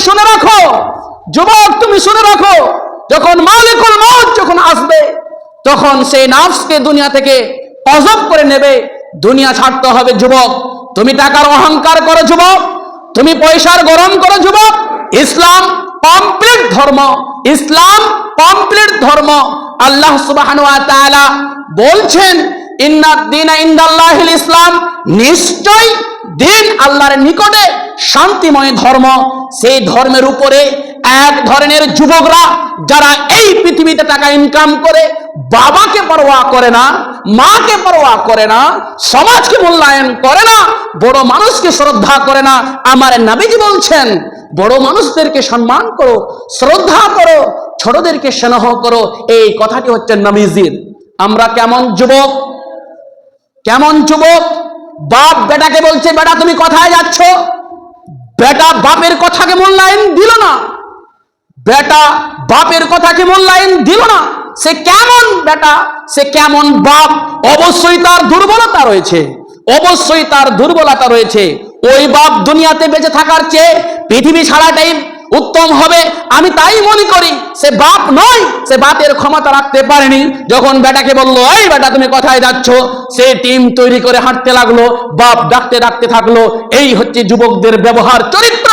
শুনে রাখো, যুবক তুমি শুনে রাখো, যখন মালিকুল মউত যখন আসবে, তখন সেই নফসকে দুনিয়া থেকে কজব করে নেবে, দুনিয়া ছাড়তে হবে। যুবক তুমি টাকার অহংকার করো, যুবক তুমি পয়সার গরম করো, যুবক ইসলাম কমপ্লিট ধর্ম, ইসলাম কমপ্লিট ধর্ম। আল্লাহ সুবহানাহু ওয়া তাআলা বলছেন ইন্নাদ দীনা ইনদাল্লাহিল ইসলাম, নিশ্চয় দিন আল্লাহর নিকটে শান্তিময় ধর্ম। সেই ধর্মের উপরে এক ধরনের যুবকরা যারা এই পৃথিবীতে টাকা ইনকাম করে বাবাকে পরোয়া করে না, মাকে পরোয়া করে না, সমাজকে মূল্যায়ন করে না, বড় মানুষকে শ্রদ্ধা করে না। আমার নবীজি বলছেন বড় মানুষদেরকে সম্মান করো, শ্রদ্ধা করো, ছোটদেরকে স্নেহ করো। এই কথাটি হচ্ছে নবীজির। আমরা কেমন যুবক, কেমন যুবক? বাপ বেটাকে বলছে বেটা তুমি কোথায় যাচ্ছ, বেটা বাপের কথাকে মূল্যায়ন দিল না, বেটা বাপের কথাকে মূল্যায়ন দিল না। সে কেমন বেটা, সে কেমন বাপ? অবশ্যই তার দুর্বলতা রয়েছে, অবশ্যই তার দুর্বলতা রয়েছে। ওই বাপ দুনিয়াতে বেঁচে থাকার চেয়ে পৃথিবী ছাড়াটাই উত্তম হবে, আমি তাই মনে করি। সে বাপ নয়, সে বাপের ক্ষমতা রাখতে পারেনি। যখন বেটাকে বললো এই বেটা তুমি কোথায় যাচ্ছ, সে টিম তৈরি করে হাঁটতে লাগলো, বাপ ডাকতে ডাকতে থাকলো। এই হচ্ছে যুবকদের ব্যবহার, চরিত্র।